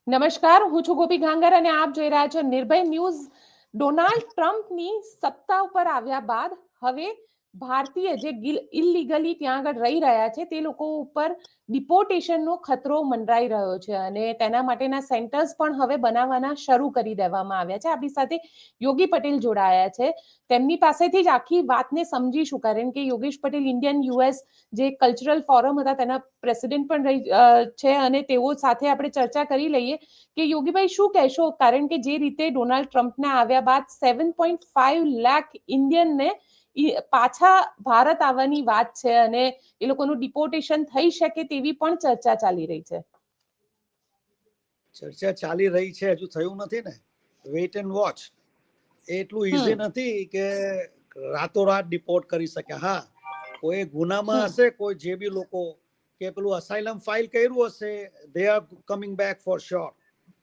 નમસ્કાર, હું છું ગોપી ગાંગર અને આપ જોઈ રહ્યા છો નિર્ભય ન્યૂઝ. ડોનાલ્ડ ટ્રમ્પની સત્તા ઉપર આવ્યા બાદ હવે ભારતીય જે ઇલીગલી ત્યાં આગળ રહી રહ્યા છે તે લોકો ઉપર ડિપોર્ટેશનનો ખતરો મંડરાઈ રહ્યો છે અને તેના માટેના સેન્ટર્સ પણ હવે બનાવવાના શરૂ કરી દેવામાં આવ્યા છે. આપણી સાથે યોગી પટેલ જોડાયા છે. તેમની પાસેથી જ આખી વાતને સમજીશું, કારણ કે યોગેશ પટેલ ઇન્ડિયન યુએસ જે કલ્ચરલ ફોરમ હતા તેના પ્રેસિડેન્ટ પણ રહી છે અને તેઓ સાથે આપણે ચર્ચા કરી લઈએ કે યોગીભાઈ શું કહેશો, કારણ કે જે રીતે ડોનાલ્ડ ટ્રમ્પના આવ્યા બાદ 7.5 લાખ ઇન્ડિયનને પાછા ભારત આવવાની વાત છે અને એ લોકોનું ડિપોર્ટેશન થઈ શકે તેવી પણ ચર્ચા ચાલી રહી છે. ચર્ચા ચાલી રહી છે, હજુ થયું નથી ને. Weight and watch. એટલું ઈઝી નથી કે રાતોરાત ડિપોર્ટ કરી શકે. હા, કોઈ ગુનામાં હશે, કોઈ જે બી લોકો કે પેલું અસાઇલમ ફાઇલ કર્યું હશે, they are coming back for sure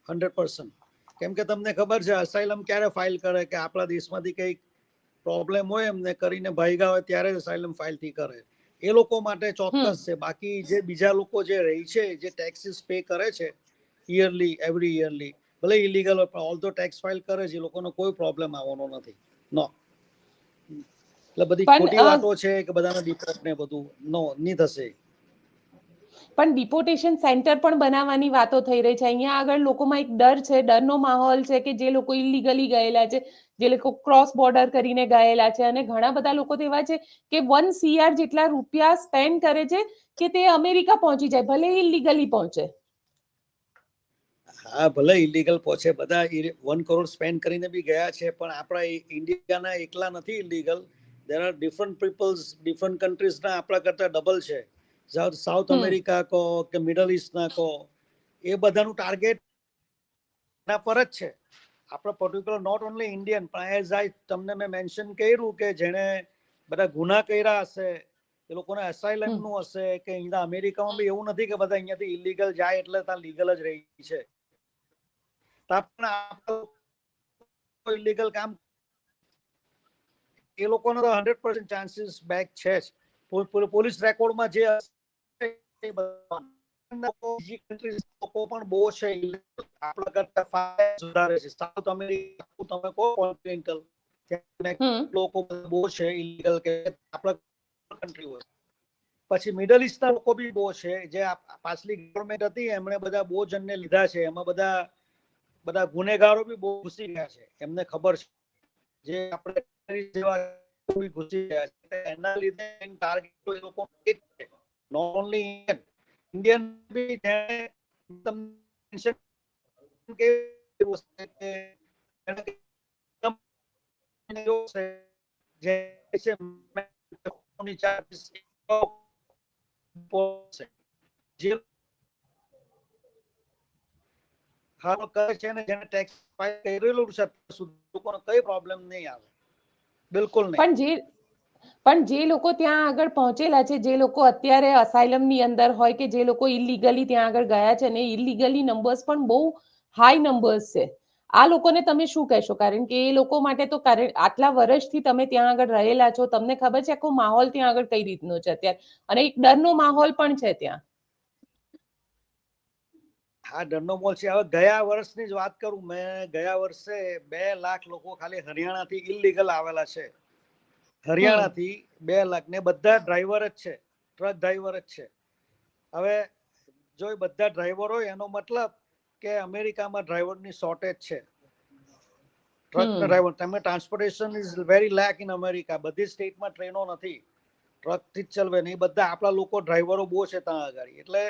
100%. કેમ કે તમને ખબર છે અસાઇલમ ક્યારે ફાઇલ કરે કે આપણા દેશમાંથી કંઈક પ્રોબ્લેમ હોય એમને કરીને ભાગ્યા હોય ત્યારે અસાઇલમ ફાઇલ થી કરે. એ લોકો માટે ચોક્કસ છે. બાકી જે બીજા લોકો જે રહી છે, જે ટેક્સીસ પે કરે છે યરલી, એવરી યરલી, ભલે ઇલીગલ હોય પણ ઓલ તો ટેક્સ ફાઇલ કરે છે, એ લોકોનો કોઈ પ્રોબ્લેમ આવવાનો નથી. નો, એટલે બધી ખોટી વાતો છે કે બધાના ડિપોર્ટ ને બધું નો નહીં થશે. પણ ડિપોર્ટેશન સેન્ટર પણ બનાવવાની વાતો થઈ રહી છે. અહીંયા આગળ લોકોમાં એક ડર છે, ડરનો માહોલ છે કે જે લોકો ઇલીગલી ગયેલા છે, જે લોકો ક્રોસ બોર્ડર કરીને ગયેલા છે, અને ઘણા બધા લોકો તો એવા છે કે 1 CR જેટલા રૂપિયા સ્પેન્ડ કરે છે કે તે અમેરિકા પહોંચી જાય, ભલે ઇલીગલી પહોંચે. હા, ભલે ઇલીગલ પહોંચે, બધા 1 કરોડ સ્પેન્ડ કરીને બી ગયા છે, પણ આપણા ઇન્ડિયાના એકલા નથી illegal. There are different peoples, different કન્ટ્રીઝના આપણા કરતા ડબલ છે. સાઉથ અમેરિકા કહો કે મિડલ ઇસ્ટના કહો, એ બધાનું ટાર્ગેટ એના પર જ છે. આપણે પર્ટિક્યુલર નોટ ઓનલી ઇન્ડિયન, પણ એઝ આઈ તમને મેં મેન્શન કર્યું કે જેણે બધા ગુના કર્યા હશે, એ લોકોને અસાઇલમનું હશે, કે અહીંયા અમેરિકામાં બી એવું નથી કે બધા અહીંયાથી ઇલીગલ જાય એટલે ત્યાં લીગલ જ રહી છે. ઇલીગલ કામ એ લોકોનો તો 100% ચાન્સીસ બેક છે જ. પોલીસ રેકોર્ડમાં જે લોકો પણ બહુ છે આપણા કરતા સુધારે છે. સાઉથ અમેરિકા તમે કહો કોન્ટિનેન્ટલ લોકો બહુ છે ઇલીગલ કે આપણા કન્ટ્રી હોય. પછી મિડલ ઇસ્ટના લોકો બી બહુ છે, જે પાછલી ગવર્મેન્ટ હતી એમણે બધા બહુ જણને લીધા છે. એમાં બધા ગુનેગારો બી બહુ ઘૂસી ગયા છે, એમને ખબર છે. જે આપણે ઘૂસી ગયા છે, એના લીધે ટાર્ગેટ એ લોકો નોટ ઓન્લી ઇન્ડિયન બી હાલ કરે છે ને જેને ટેક્સ ફાઇલ કરેલું છે લોકોને કઈ પ્રોબ્લેમ નહીં આવે, બિલકુલ નહીં. પણ જે લોકો ત્યાં આગળ પહોંચેલા છે, જે લોકો અત્યારે અસાઇલમની અંદર હોય કે જે લોકો ઇલીગલી ત્યાં આગળ ગયા છે ને ઇલીગલી નંબર્સ પણ બહુ હાઈ નંબર્સ છે, આ લોકોને તમે શું કહેશો? કારણ કે એ લોકો માટે તો આટલા વર્ષથી તમે ત્યાં આગળ રહેલા છો, તમને ખબર છે આખો માહોલ ત્યાં આગળ કઈ રીતનો છે અત્યારે, અને એક ડરનો માહોલ પણ છે ત્યાં. હા, ડરનો માહોલ છે. હવે ગયા વર્ષની જ વાત કરું, મેં ગયા વર્ષે 2 લાખ લોકો ખાલી હરિયાણાથી ઇલીગલ આવેલા છે. હરિયાણાથી 2 લાખ, ને બધા ડ્રાઈવર જ છે, ટ્રક ડ્રાઈવર જ છે. હવે જો એ બધા ડ્રાઈવર હોય એનો મતલબ કે અમેરિકામાં ડ્રાઈવરની શોર્ટેજ છે. ટ્રકના ડ્રાઈવર, તમે transportation is very lake in America. બધી સ્ટેટમાં ટ્રેનો નથી, ટ્રકથી જ ચલવે ને. એ બધા આપણા લોકો ડ્રાઈવરો બહુ છે ત્યાં આગળ. એટલે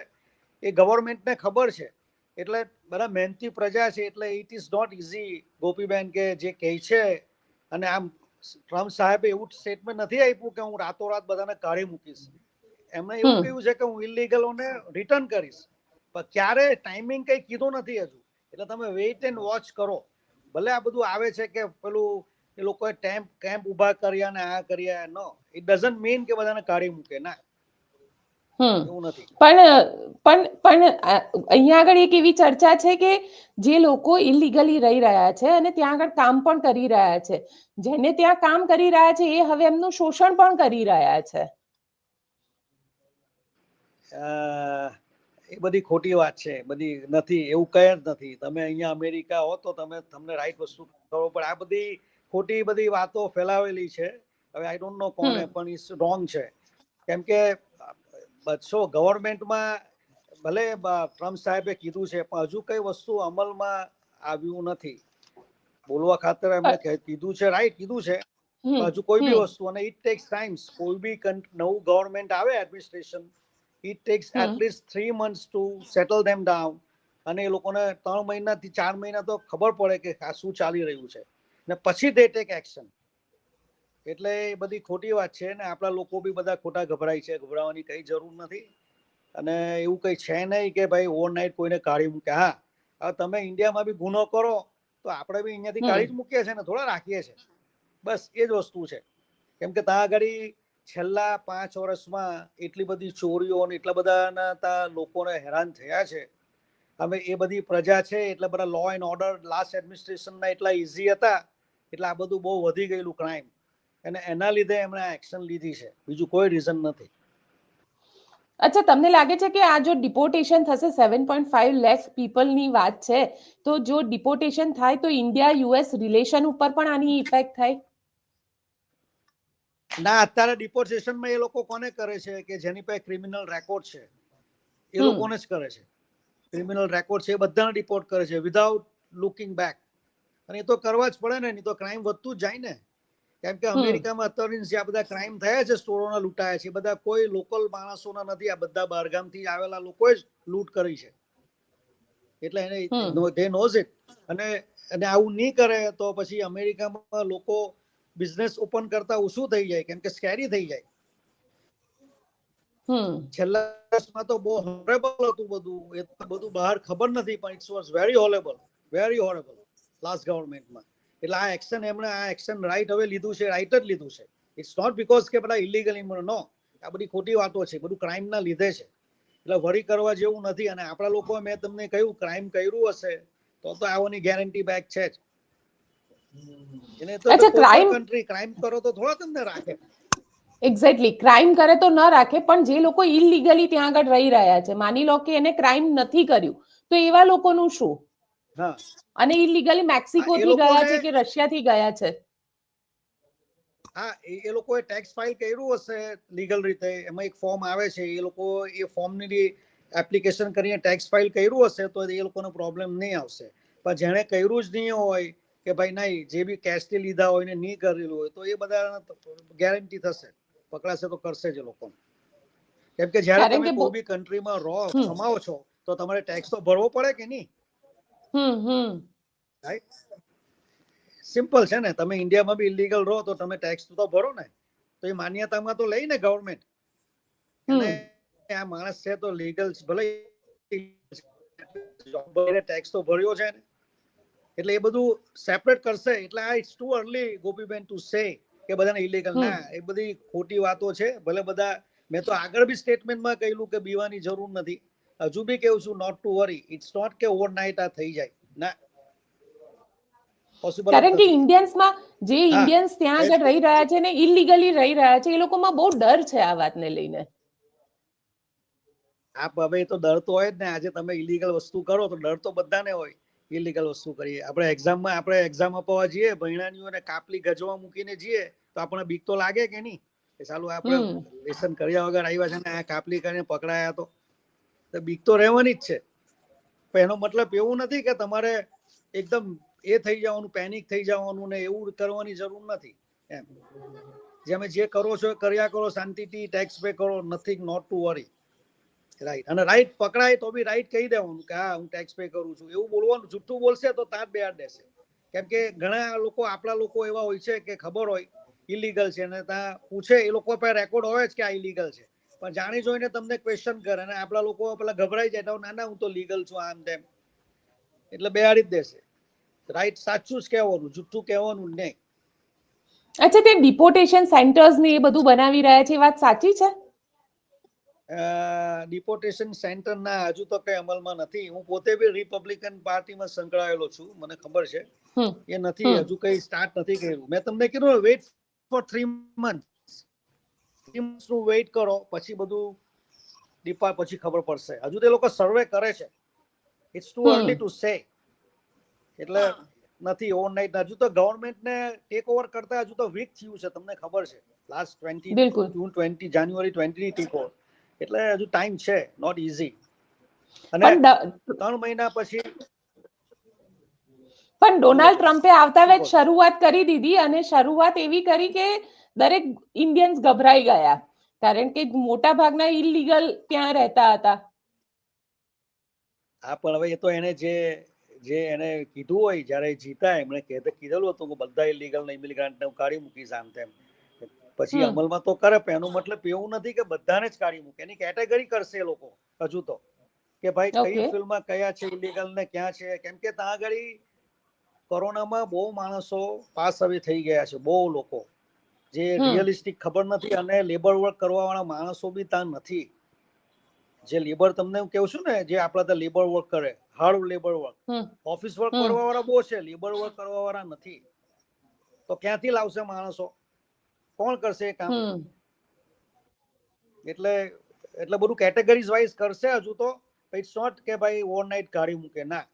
એ ગવર્મેન્ટને ખબર છે, એટલે બધા મહેનતી પ્રજા છે. એટલે it is not easy Gopiben કે જે કહે છે. અને આમ ટ્રમ્પ સાહેબે એવું સ્ટેટમેન્ટ નથી આપ્યું કે હું રાતોરાત બધાને કાઢી મૂકીશ. એમણે એવું કહ્યું છે કે હું ઇલીગલોને રિટર્ન કરીશ, પણ ક્યારે ટાઈમિંગ કઈ કીધું નથી હજુ. એટલે તમે વેઇટ એન્ડ વોચ કરો. ભલે આ બધું આવે છે કે પેલું એ લોકોએ કેમ્પ ઉભા કર્યા ને આ કર્યા, નો ઇટ ડઝન્ટ મીન કે બધાને કાઢી મૂકે, ના, એવું નથી. પણ અહીંયા આગળ એક એવી ચર્ચા છે કે જે લોકો ઇલીગલી રહી રહ્યા છે અને ત્યાં આગળ કામ પણ કરી રહ્યા છે, જેને ત્યાં કામ કરી રહ્યા છે એ હવે એમનું શોષણ પણ કરી રહ્યા છે. એ બધી ખોટી વાત છે, બધી નથી, એવું કઈ જ નથી. તમે અહીંયા અમેરિકા હો તો તમને રાઈટ વસ્તુ ખબર પડે. આ બધી ખોટી બધી વાતો ફેલાવેલી છે. હવે આઈ ડોન્ટ નો કોને, પણ ઇટ્સ રોંગ છે. કેમ કે બસો ગવર્મેન્ટમાં ભલે ટ્રમ્પ સાહેબે કીધું છે, પણ હજુ કઈ વસ્તુ અમલમાં આવ્યું નથી. બોલવા ખાતર એમણે કીધું છે, રાઈટ કીધું છે, પણ હજુ કોઈ બી વસ્તુ, અને ઇટ ટેક્સ ટાઈમ્સ. કોઈ બી નવું ગવર્મેન્ટ આવે administration, it takes at least 3 months to settle them down. અને એ લોકોને 3 મહિનાથી 4 મહિના તો ખબર પડે કે આ શું ચાલી રહ્યું છે, ને પછી they take action. એટલે એ બધી ખોટી વાત છે, ને આપણા લોકો બી બધા ખોટા ગભરાય છે. ગભરાવાની કઈ જરૂર નથી. અને એવું કઈ છે નહીં કે ભાઈ ઓવરનાઇટ કોઈને કાઢી મૂકે. હા, હવે તમે ઇન્ડિયામાં બી ગુનો કરો તો આપણે બી અહીંયાથી કાઢી જ મૂકીએ છીએ ને, થોડા રાખીએ છીએ. બસ એ જ વસ્તુ છે. કેમ કે ત્યાં આગળ છેલ્લા 5 વર્ષમાં એટલી બધી ચોરીઓ અને એટલા બધાના ત્યાં લોકોને હેરાન થયા છે. હવે એ બધી પ્રજા છે, એટલે બધા લો એન્ડ ઓર્ડર લાસ્ટ એડમિનિસ્ટ્રેશનના એટલા ઇઝી હતા, એટલે આ બધું બહુ વધી ગયેલું ક્રાઇમ, અને એના લીધે એમણે એક્શન લીધી છે. બીજું કોઈ રીઝન નથી. અચ્છા, તમને લાગે છે કે આ જો ડિપોર્ટેશન થશે, 7.5 લાખ પીપલની વાત છે, તો જો ડિપોર્ટેશન થાય તો ઇન્ડિયા યુએસ રિલેશન ઉપર પણ આની ઇફેક્ટ થાય? ના, અત્યારે ડિપોર્ટેશનમાં એ લોકો કોને કરે છે કે જેની પાસે ક્રિમિનલ રેકોર્ડ છે, એ લોકોને જ કરે છે. ક્રિમિનલ રેકોર્ડ છે એ બધાને ડિપોર્ટ કરે છે વિધાઉટ લુકિંગ બેક. અને એ તો કરવા જ પડે ને, નહીં તો ક્રાઇમ વધતું જ જાય ને. કેમ કે અમેરિકામાં અત્યારે જે બધા ક્રાઇમ થયા છે, સ્ટોરોના લૂંટાયા છે, એ બધા કોઈ લોકલ માણસોના નથી. આ બધા બહારગામથી આવેલા લોકોએ જ લૂંટ કરી છે. એટલે એને ધે નોઝ ઇટ. અને આવું નહીં કરે તો પછી અમેરિકામાં લોકો બિઝનેસ ઓપન કરતા ઓછું થઈ જાય, કેમ કે સ્કેરી થઈ જાય. છેલ્લા વર્ષમાં તો બહુ હોરેબલ હતું બધું. એ બધું બહાર ખબર નથી, પણ ઇટ્સ વોઝ વેરી હોરેબલ લાસ્ટ ગવર્મેન્ટમાં. એટલે આ એક્શન રાઈટ હવે લીધું છે, રાઈટ જ લીધું છે. ઇટ્સ નોટ બીકોઝ કે બધા ઇલીગલ નો, આ બધી ખોટી વાતો છે, બધું ક્રાઇમના લીધે છે. એટલે વરી કરવા જેવું નથી. અને આપણા લોકો, મેં તમને કહ્યું, ક્રાઇમ કર્યું હશે તો આવવાની ગેરંટી બેક છે જ. એને તો કોઈ પણ કન્ટ્રી ક્રાઇમ કરો તો થોડા તમને રાખે. એક્ઝેક્ટલી, ક્રાઇમ કરે તો ન રાખે, પણ જે લોકો ઇલીગલી ત્યાં આગળ રહી રહ્યા છે, માની લો કે એને ક્રાઇમ નથી કર્યું, તો એવા લોકોનું શું? હા, અને ઇલીગલી મેક્સિકો થી ગયા છે કે રશિયા થી ગયા છે. હા, એ લોકોએ ટેક્સ ફાઇલ કર્યું હશે લીગલ રીતે. એમાં એક ફોર્મ આવે છે, એ લોકો એ ફોર્મની એપ્લિકેશન કરીને ટેક્સ ફાઇલ કર્યું હશે તો એ લોકોનો પ્રોબ્લેમ નહીં આવશે. પણ જેણે કર્યું જ નહીં હોય કે ભાઈ નહીં, જે બી કેશથી લીધા હોય ને નહીં કરેલું હોય, તો એ બધા ગેરંટી થશે, પકડાશે તો કરશે જ એ લોકો. કેમ કે જ્યારે તમે કોઈ બી કન્ટ્રીમાં રહો, કમાવો છો, તો તમારે ટેક્સ તો ભરવો પડે કે નહીં? સિમ્પલ છે ને. તમે ઇન્ડિયામાં બી ઇલીગલ રહો તો તમે ટેક્સ તો ભરો ને. તો એ માન્યતામાં તો લઈ ને ગવર્મેન્ટ, અને આ માણસ છે તો લીગલ, ભલે ટેક્સ તો ભર્યો છે ને. એટલે એ બધું સેપરેટ કરશે. એટલે આ it's too early Gopiben to say કે બધાને ઇલીગલ. ના, એ બધી ખોટી વાતો છે. ભલે બધા, મેં તો આગળ બી સ્ટેટમેન્ટમાં કહ્યું કે બીવાની જરૂર નથી. હજુ બી કહું છું, not to worry. It's not કે ઓવરનાઇટ આ થઈ જાય. ના, કારણ કે ઇન્ડિયન્સમાં, જે ઇન્ડિયન્સ ત્યાં આગળ રહી રહ્યા છે ને ઇલીગલી રહી રહ્યા છે, એ લોકોમાં બહુ ડર છે આ વાતને લઈને. હવે તો ડર તો હોય જ ને. આજે તમે ઇલીગલ વસ્તુ કરો તો ડર તો બધાને હોય. ઇલીગલ વસ્તુ કરીએ, આપણે એક્ઝામ આપવા જઈએ, ભણ્યાનીઓને કાપલી ગજવા મૂકીને જઈએ, તો આપણને બીક તો લાગે કે નહીં? કે ચાલુ આપણે લેસન કર્યા વગર આવ્યા છે ને આ કાપલી કરીને પકડાયા, તો બીક તો રહેવાની જ છે. પણ એનો મતલબ એવું નથી કે તમારે એકદમ એ થઈ જવાનું, પેનિક થઈ જવાનું ને એવું કરવાની જરૂર નથી. એમ જેમે જે કરો છો કર્યા કરો, શાંતિથી ટેક્સ પે કરો, nothing, not to worry. Right. અને રાઈટ પકડાય તો બી રાઈટ કહી દેવાનું કે હા, હું ટેક્સ પે કરું છું, એવું બોલવાનું. જુઠ્ઠું બોલશે તો તાર બેહાડ દેશે. કેમ કે ઘણા લોકો, આપણા લોકો એવા હોય છે કે ખબર હોય ઇલીગલ છે, અને ત્યાં પૂછે, એ લોકો પાસે રેકોર્ડ હોય જ કે આ ઇલીગલ છે, પણ જાણી જોઈને તમને ક્વેશ્ચન કરે. અને આપણા લોકો પેલા ગભરાઈ જાય, ના હું તો લીગલ છું, આમ તેમ. એટલે બેહાડી જ દેશે. રાઈટ, સાચું જ કહેવાનું, જુઠ્ઠું કહેવાનું નહીં. અચ્છા, તે ડિપોર્ટેશન સેન્ટર્સ ને એ બધું બનાવી રહ્યા છે, એ વાત સાચી છે? ડિપોર્ટેશન સેન્ટર ના હજુ તો કઈ અમલમાં નથી. હું પોતે બી રિપબ્લિકન પાર્ટીમાં સંકળાયેલો છું, મને ખબર છે. એ નથી, હજુ કઈ સ્ટાર્ટ નથી કર્યું. મેં તમને કીધું વેઇટ ફોર 3 months. 3 months નું વેઇટ કરો, પછી બધું દીપા પછી ખબર પડશે. હજુ તે લોકો સર્વે કરે છે. It's too early to say. એટલે નથી ઓવરનાઇટ. હજુ તો ગવર્મેન્ટને ટેક ઓવર કરતા હજુ તો વીક થયું છે, તમને ખબર છે. લાસ્ટ 20 બિલકુલ. જૂન 20 જાન્યુઆરી 20 ટેક ઓવર. એટલે હજુ ટાઈમ છે, નોટ ઈઝી. અને પણ 3 મહિના પછી પણ ડોનાલ્ડ ટ્રમ્પે આવતા વેત બોલો. શરૂઆત કરી દીધી, અને શરૂઆત એવી કરી કે દરેક ઇન્ડિયન્સ ગભરાઈ ગયા, કારણ કે મોટા ભાગના ઇલીગલ ત્યાં રહેતા હતા. હા, પણ હવે એ તો એને જે એને કીધું હોય, જ્યારે જીતા એમણે કીધેલું હતું કે બધા ઇલીગલ ને ઇમિગ્રન્ટને હું કાઢી મૂકીશ આમ તેમ. પછી અમલમાં તો કરે, પણ એનો મતલબ એવું નથી કે બધાને જ કાઢી મૂકે. એની કેટેગરી કરશે એ લોકો હજુ તો, કે ભાઈ કઈ ફિલ્ડમાં કયા છે ઇલીગલ ને ક્યાં છે. કેમ કે ત્યાં આગળ કોરોનામાં બહુ માણસો પાસ હવે થઈ ગયા છે, બહુ લોકો જે રિયલિસ્ટિક ખબર નથી, અને લેબર વર્ક કરવા વાળા માણસો બી ત્યાં નથી. જે લેબર તમને હું કહું છું ને, જે આપણા ત્યાં લેબર વર્ક કરે, hard labour work, office work કરવા વાળા બહુ છે, લેબર વર્ક કરવા વાળા નથી. તો ક્યાંથી લાવશે માણસો? કોણ કરશે એ કામ? એટલે બધું કેટેગરીઝ વાઇઝ કરશે હજુ તો. ઇટ્સ નોટ કે ભાઈ ઓવરનાઇટ કાઢી મૂકે, ના.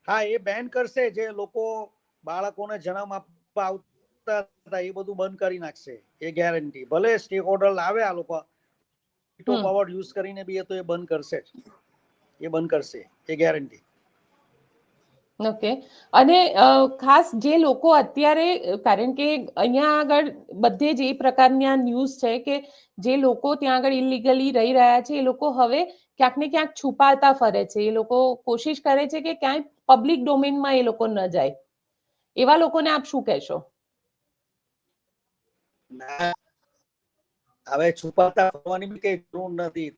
હા, એ બેન કરશે. જે લોકો બાળકોને જન્મ આપવા આવતા હતા એ બધું બંધ કરી નાખશે, એ ગેરંટી. ભલે સ્ટેક હોલ્ડર આવે આ લોકો ટો પાવર યુઝ કરીને બી, એ તો એ બંધ કરશે જ. એ બંધ કરશે, એ ગેરંટી. ઓકે. અને ખાસ જે લોકો અત્યારે, કારણ કે અહીંયા આગળ બધે જ એ પ્રકારના ન્યૂઝ છે કે જે લોકો ત્યાં આગળ ઇલીગલી રહી રહ્યા છે, એ લોકો હવે ક્યાંક ને ક્યાંક છુપાતા ફરે છે. એ લોકો કોશિશ કરે છે કે ક્યાંય પબ્લિક ડોમેનમાં એ લોકો ન જાય. એવા લોકોને આપ શું કહેશો? હવે છુપાતા ફરવાની બી કઈ જરૂર નથી.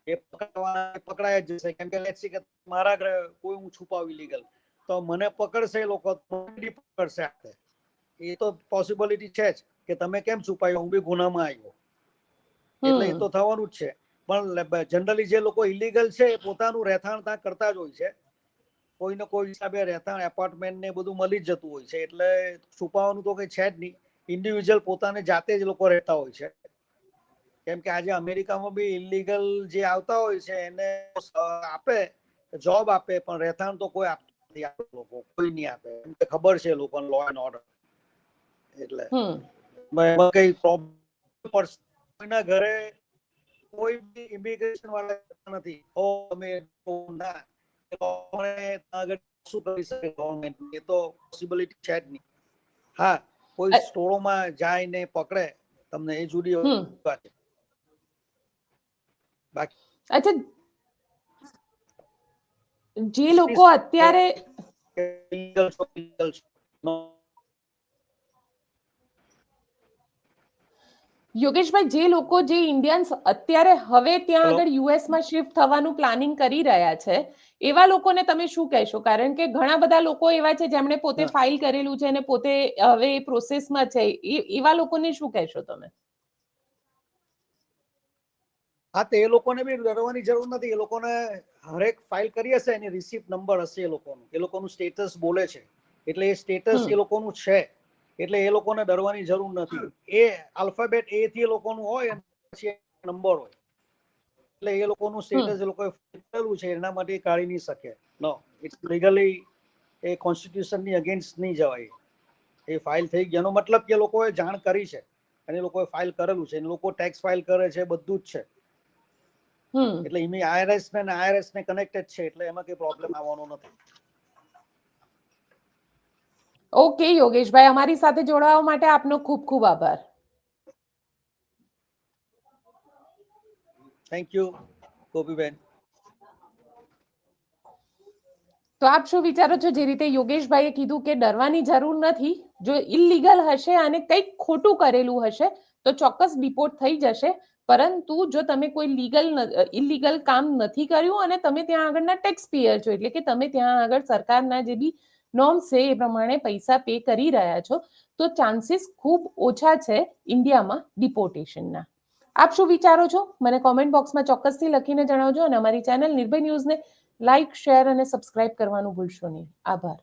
એ પકડાય જ જશે. કેમ કે લેટ્સ સી કે મારા ઘરે કોઈ હું છુપાવ ઇલીગલ, તો મને પકડશે એ લોકો, પકડશે. એ તો પોસિબિલિટી છે જ કે તમે કેમ છુપાયો, હું બી ગુનામાં આવ્યો. એટલે એ તો થવાનું જ છે. પણ જનરલી જે લોકો ઇલીગલ છે એ પોતાનું રહેઠાણ ત્યાં કરતા જ હોય છે. કોઈને કોઈ હિસાબે રહેઠાણ, એપાર્ટમેન્ટ ને બધું મળી જ જતું હોય છે. એટલે છુપાવવાનું તો કઈ છે જ નહીં. ઇન્ડિવિજ્યુઅલ પોતાને જાતે જ લોકો રહેતા હોય છે. કેમ કે આજે અમેરિકામાં બી ઇલીગલ જે આવતા હોય છે એને આપે, જોબ આપે, પણ રહેઠાણ તો કોઈ આપતું નથી. લોકો કોઈ નહીં આપે, કેમ કે ખબર છે લોકોને લો એન્ડ ઓર્ડર. એટલે એમાં કઈ પ્રોબ્લેમ પડશે કોઈના ઘરે? કોઈ બી ઇમિગ્રેશન વાળા નથી. અમે ના શું કરી શકે ગવર્મેન્ટ? એ તો પોસિબિલિટી છે જ નહીં. હા, કોઈ સ્ટોરોમાં જાય ને પકડે તમને, એ જુદી વાત છે. અચ્છા, જે લોકો અત્યારે યોગેશભાઈ, જે લોકો, જે ઇન્ડિયન્સ અત્યારે હવે ત્યાં આગળ યુએસમાં શિફ્ટ થવાનું પ્લાનિંગ કરી રહ્યા છે, એવા લોકોને તમે શું કહેશો? કારણ કે ઘણા બધા લોકો એવા છે જેમણે પોતે ફાઇલ કરેલું છે અને પોતે હવે પ્રોસેસમાં છે. એવા લોકોને શું કહેશો તમે? હા, તો એ લોકોને બી ડરવાની જરૂર નથી. એ લોકોને હરેક ફાઇલ કરી હશે, એની રિસિપ્ટ નંબર હશે એ લોકોનું. એ લોકોનું સ્ટેટસ બોલે છે, એટલે એ સ્ટેટસ એ લોકોનું છે. એટલે એ લોકોને ડરવાની જરૂર નથી. એ આલ્ફાબેટ એ થી એ લોકોનું હોય, પછી નંબર હોય. એટલે એ લોકોનું સ્ટેટસ એ લોકોએ કરેલું છે, એના માટે કાઢી નહીં શકે. નો, ઇટ્સ લીગલી એ કોન્સ્ટિટ્યુશનની અગેન્સ્ટ નહીં જવાય. એ ફાઇલ થઈ ગઈ, એનો મતલબ કે લોકોએ જાણ કરી છે અને લોકોએ ફાઇલ કરેલું છે. લોકો ટેક્સ ફાઇલ કરે છે, બધું જ છે. એટલે આઈઆરએસ ને કનેક્ટેડ છે, એટલે એમાં કઈ પ્રોબ્લેમ આવવાનો નથી. ઓકે યોગેશભાઈ, અમારી સાથે જોડાવા માટે આપનો ખૂબ ખૂબ આભાર. Thank you Gopiben. તો આપ શું વિચારો છો? જે રીતે યોગેશભાઈએ કીધું કે ડરવાની જરૂર નથી. જો ઇલીગલ હશે અને કંઈક ખોટું કરેલું હશે તો ચોક્કસ ડિપોર્ટ થઈ જશે. પરંતુ જો તમે કોઈ ઇલીગલ કામ નથી કર્યું અને તમે ત્યાં આગળના ટેક્સ પેયર છો, એટલે કે તમે ત્યાં આગળ સરકારના જે બી નોર્મ્સ છે એ પ્રમાણે પૈસા પે કરી રહ્યા છો, તો ચાન્સીસ ખૂબ ઓછા છે ઇન્ડિયામાં ડિપોર્ટેશનના. આપ શું વિચારો છો? મને કોમેન્ટ બોક્સમાં ચોક્કસથી લખીને જણાવજો, અને અમારી ચેનલ નિર્ભય ન્યૂઝને લાઇક, શેર અને સબસ્ક્રાઇબ કરવાનું ભૂલશો નહીં. આભાર.